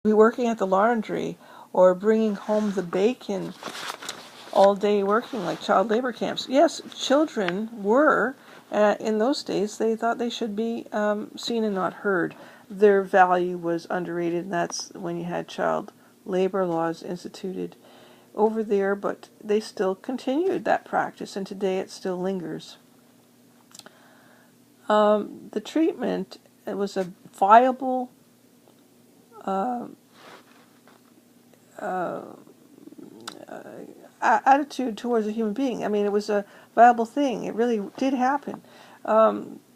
be working at the laundry or bringing home the bacon all day working, like child labor camps. Yes, children were, in those days, they thought they should be seen and not heard. Their value was underrated, and that's when you had child labor laws instituted over there, but they still continued that practice, and today it still lingers. The treatment, it was a viable attitude towards a human being. I mean, it was a viable thing. It really did happen.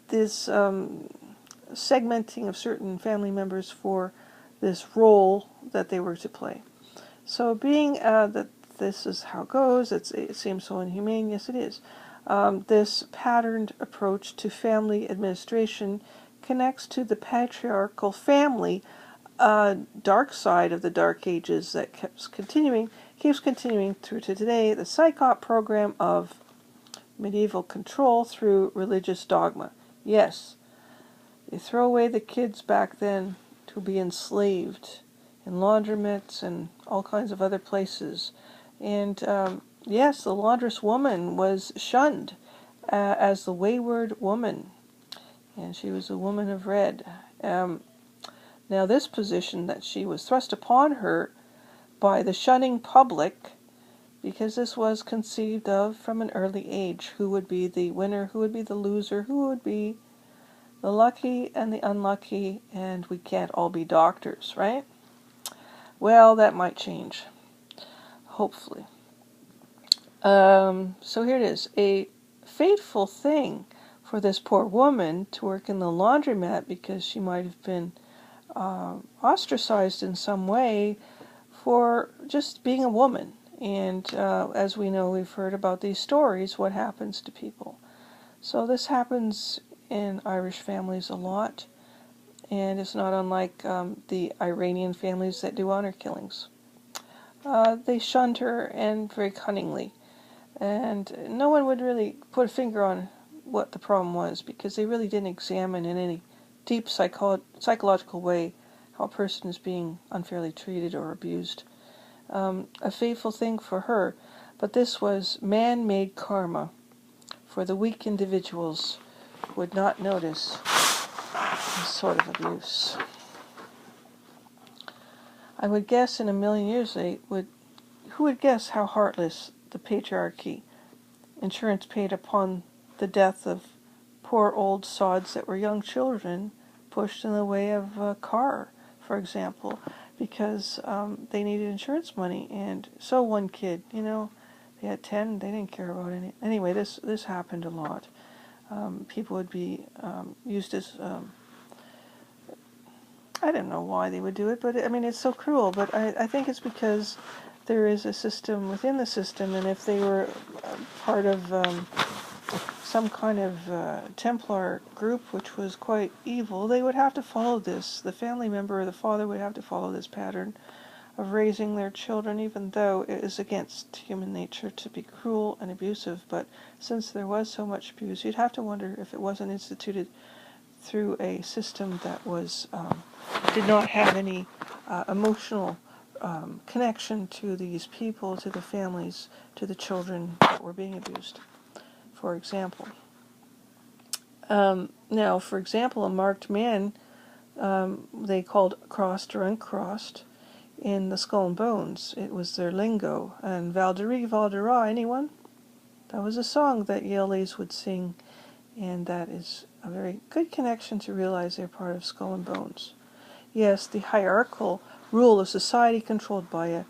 This segmenting of certain family members for this role that they were to play. So being that this is how it goes, it seems so inhumane. Yes, it is. This patterned approach to family administration connects to the patriarchal family dark side of the Dark Ages that keeps continuing through to today, the psyop program of medieval control through religious dogma. Yes, they throw away the kids back then to be enslaved in laundromats and all kinds of other places. And yes, the laundress woman was shunned as the wayward woman, and she was a woman of red. Now this position that she was thrust upon her by the shunning public, because this was conceived of from an early age, who would be the winner, who would be the loser, who would be the lucky and the unlucky, and we can't all be doctors, right? Well, that might change, hopefully. So here it is, a fateful thing for this poor woman to work in the laundromat because she might have been ostracized in some way for just being a woman. And as we know, we've heard about these stories, what happens to people. So this happens in Irish families a lot, and it's not unlike the Iranian families that do honor killings. They shunned her, and very cunningly. And no one would really put a finger on what the problem was, because they really didn't examine in any deep psychological way how a person is being unfairly treated or abused. A fateful thing for her, but this was man-made karma for the weak individuals who would not notice this sort of abuse. I would guess in a million years who would guess how heartless the patriarchy, insurance paid upon the death of poor old sods that were young children pushed in the way of a car, for example, because they needed insurance money. And so one kid, they had 10, they didn't care about any. Anyway, this happened a lot. People would be used as, I don't know why they would do it, but I mean, it's so cruel. But I think it's because there is a system within the system, and if they were part of some kind of Templar group which was quite evil, they would have to follow this. The family member or the father would have to follow this pattern of raising their children, even though it is against human nature to be cruel and abusive. But since there was so much abuse, you'd have to wonder if it wasn't instituted through a system that was did not have any emotional connection to these people, to the families, to the children that were being abused, for example. Now, for example, a marked man, they called crossed or uncrossed in the Skull and Bones. It was their lingo. And Valderie, Valdera, anyone? That was a song that Yaleys would sing, and that is a very good connection to realize they're part of Skull and Bones. Yes, the hierarchical rule of society controlled by a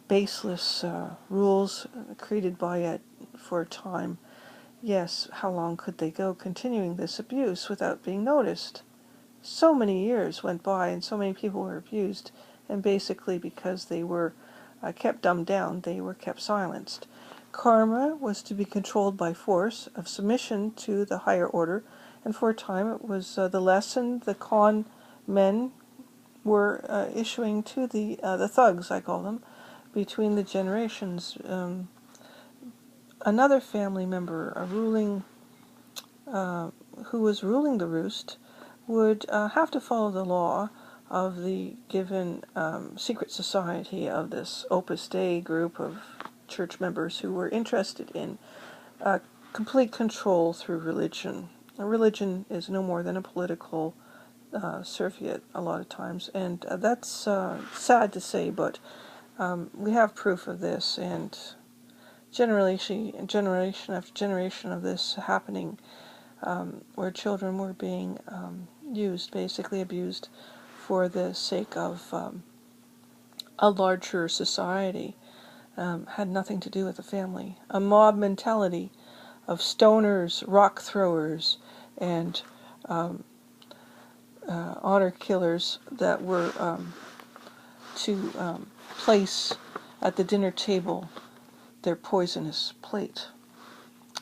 baseless rules created by it for a time. Yes, how long could they go continuing this abuse without being noticed? So many years went by and so many people were abused, and basically because they were kept dumbed down, they were kept silenced. Karma was to be controlled by force of submission to the higher order, and for a time it was the lesson the con men were issuing to the thugs, I call them, between the generations. Another family member, who was ruling the roost, would have to follow the law of the given secret society of this Opus Dei group of church members who were interested in complete control through religion. Religion is no more than a political serviette a lot of times, and that's sad to say, but we have proof of this, and generation after generation of this happening, where children were being used, basically abused, for the sake of a larger society, had nothing to do with the family. A mob mentality of stoners, rock throwers, and honor killers that were to place at the dinner table their poisonous plate.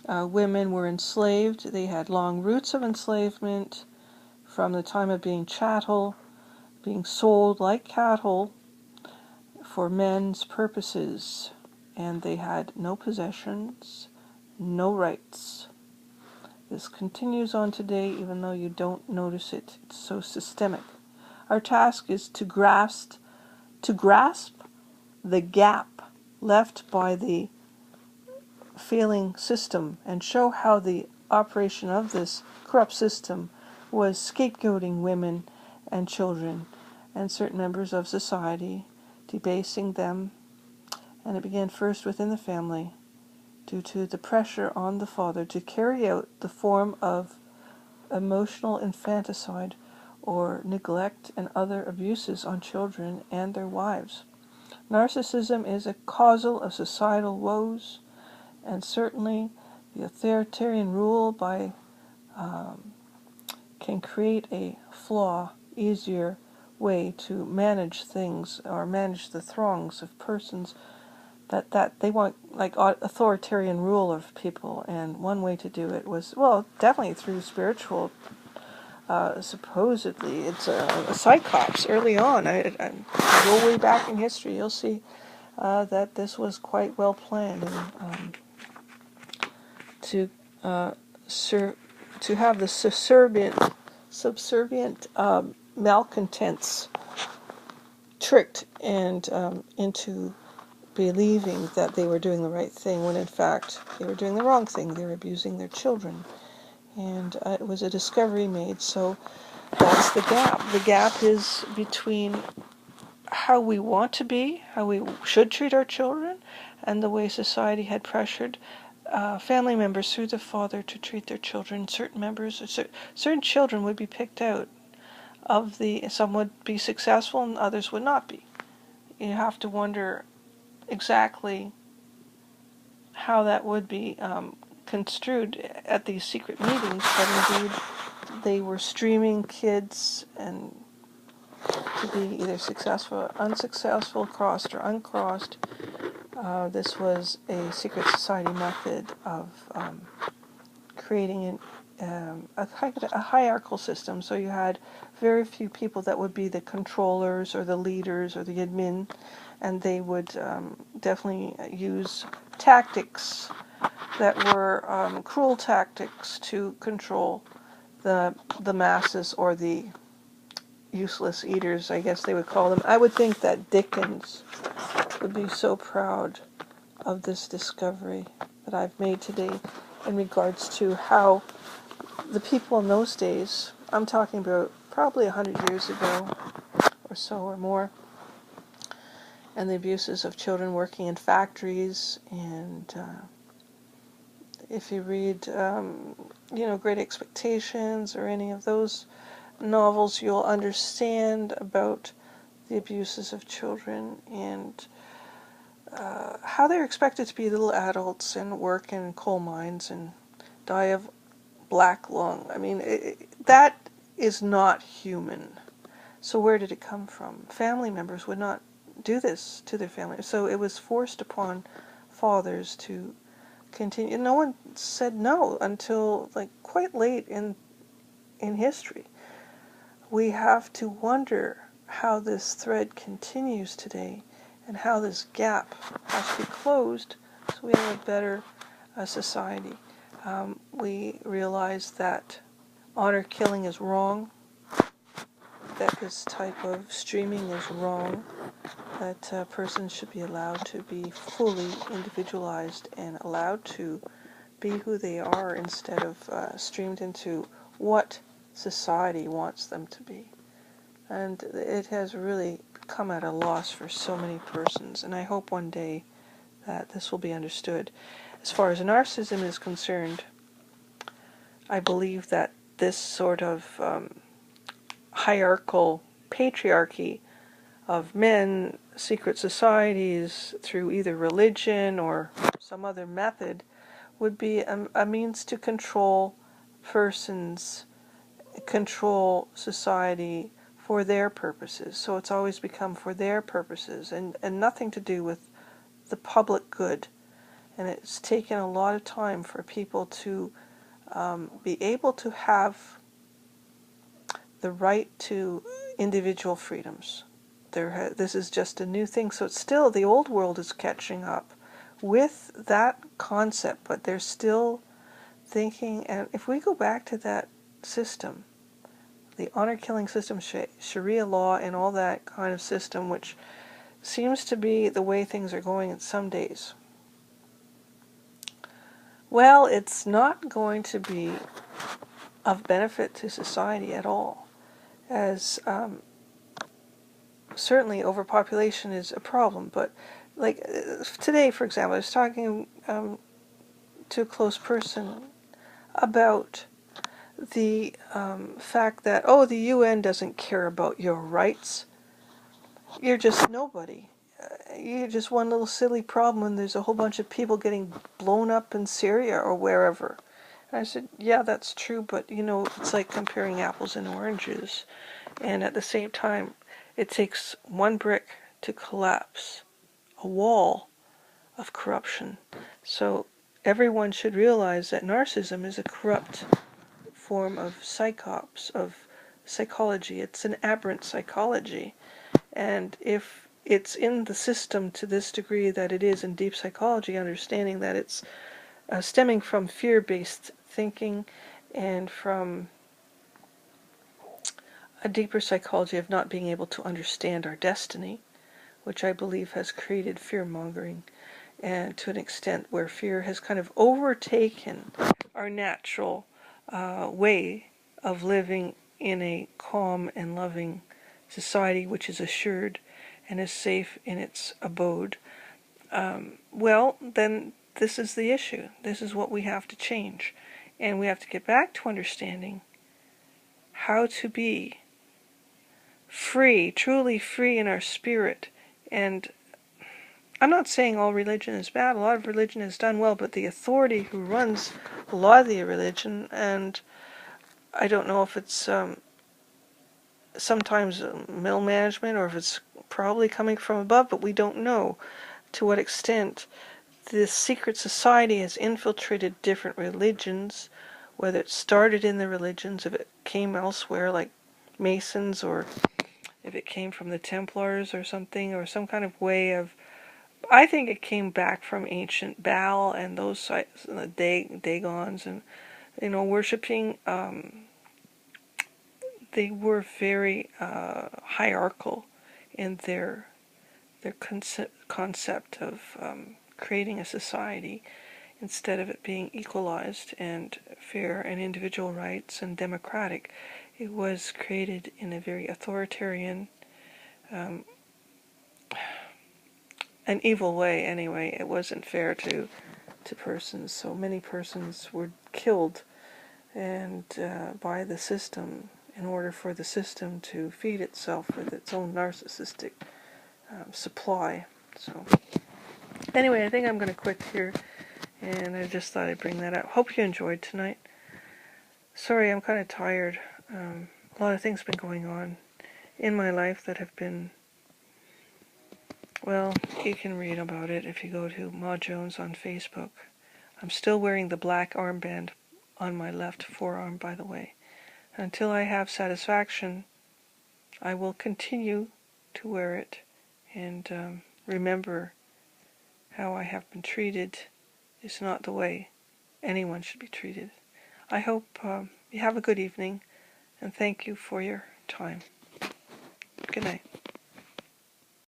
Women were enslaved. They had long roots of enslavement from the time of being chattel, being sold like cattle for men's purposes, and they had no possessions, no rights. This continues on today, even though you don't notice it. It's so systemic. Our task is to grasp the gap left by the failing system and show how the operation of this corrupt system was scapegoating women and children and certain members of society, debasing them, and it began first within the family due to the pressure on the father to carry out the form of emotional infanticide or neglect and other abuses on children and their wives. Narcissism is a causal of societal woes, and certainly the authoritarian rule can create a easier way to manage things or manage the throngs of persons that they want, like authoritarian rule of people. And one way to do it was, well, definitely through spiritual. Supposedly, it's a psychops early on. I go way back in history, you'll see that this was quite well planned, and to have the subservient malcontents tricked and into believing that they were doing the right thing when in fact they were doing the wrong thing. They were abusing their children. And it was a discovery made, so that's the gap. The gap is between how we want to be, how we should treat our children, and the way society had pressured family members through the father to treat their children. Certain children would be picked out. Some would be successful and others would not be. You have to wonder exactly how that would be construed at these secret meetings, but indeed they were streaming kids and to be either successful or unsuccessful, crossed or uncrossed. This was a secret society method of creating a hierarchical system. So you had very few people that would be the controllers or the leaders or the admin, and they would definitely use tactics that were cruel tactics to control the masses, or the useless eaters, I guess they would call them. I would think that Dickens would be so proud of this discovery that I've made today in regards to how the people in those days, I'm talking about probably 100 years ago or so or more, and the abuses of children working in factories. And if you read Great Expectations or any of those novels, you'll understand about the abuses of children and how they're expected to be little adults and work in coal mines and die of black lung. I mean, that is not human. So where did it come from? Family members would not do this to their family. So it was forced upon fathers to continue. No one said no until quite late in history. We have to wonder how this thread continues today and how this gap has to be closed so we have a better society. We realize that honor killing is wrong. that this type of streaming is wrong, that persons should be allowed to be fully individualized and allowed to be who they are instead of streamed into what society wants them to be. And it has really come at a loss for so many persons, and I hope one day that this will be understood. As far as narcissism is concerned, I believe that this sort of hierarchical patriarchy of men, secret societies, through either religion or some other method, would be a means to control persons, control society for their purposes. So it's always become for their purposes and nothing to do with the public good. And it's taken a lot of time for people to be able to have the right to individual freedoms. This is just a new thing, so it's still, the old world is catching up with that concept, but they're still thinking, and if we go back to that system, the honor-killing system, Sharia law, and all that kind of system, which seems to be the way things are going in some days, well, it's not going to be of benefit to society at all, as certainly overpopulation is a problem, but like today, for example, I was talking to a close person about the fact that, oh, the UN doesn't care about your rights. You're just nobody. You're just one little silly problem and there's a whole bunch of people getting blown up in Syria or wherever. And I said, yeah, that's true, but you know, it's like comparing apples and oranges. And at the same time, it takes one brick to collapse a wall of corruption. So everyone should realize that narcissism is a corrupt form of psychops, of psychology. It's an aberrant psychology. And if it's in the system to this degree that it is in deep psychology, understanding that it's stemming from fear-based thinking and from a deeper psychology of not being able to understand our destiny, which I believe has created fear-mongering, and to an extent where fear has kind of overtaken our natural way of living in a calm and loving society which is assured and is safe in its abode. Well, then this is the issue. This is what we have to change. And we have to get back to understanding how to be free, truly free in our spirit. And I'm not saying all religion is bad. A lot of religion is done well, but the authority who runs a lot of the religion, and I don't know if it's sometimes middle management or if it's probably coming from above, but we don't know to what extent this secret society has infiltrated different religions, whether it started in the religions, if it came elsewhere like Masons, or if it came from the Templars or something, or some kind of way of, I think it came back from ancient Baal and those sites, the Dagons, and you know, worshipping. They were very hierarchical in their concept of creating a society instead of it being equalized and fair and individual rights and democratic. It was created in a very authoritarian, an evil way anyway. It wasn't fair to persons. So many persons were killed and by the system in order for the system to feed itself with its own narcissistic supply. So anyway, I think I'm going to quit here, and I just thought I'd bring that up. Hope you enjoyed tonight. Sorry, I'm kind of tired. A lot of things have been going on in my life that have been, well, you can read about it if you go to Ma Jones on Facebook. I'm still wearing the black armband on my left forearm, by the way. Until I have satisfaction, I will continue to wear it and remember how I have been treated is not the way anyone should be treated. I hope you have a good evening, and thank you for your time.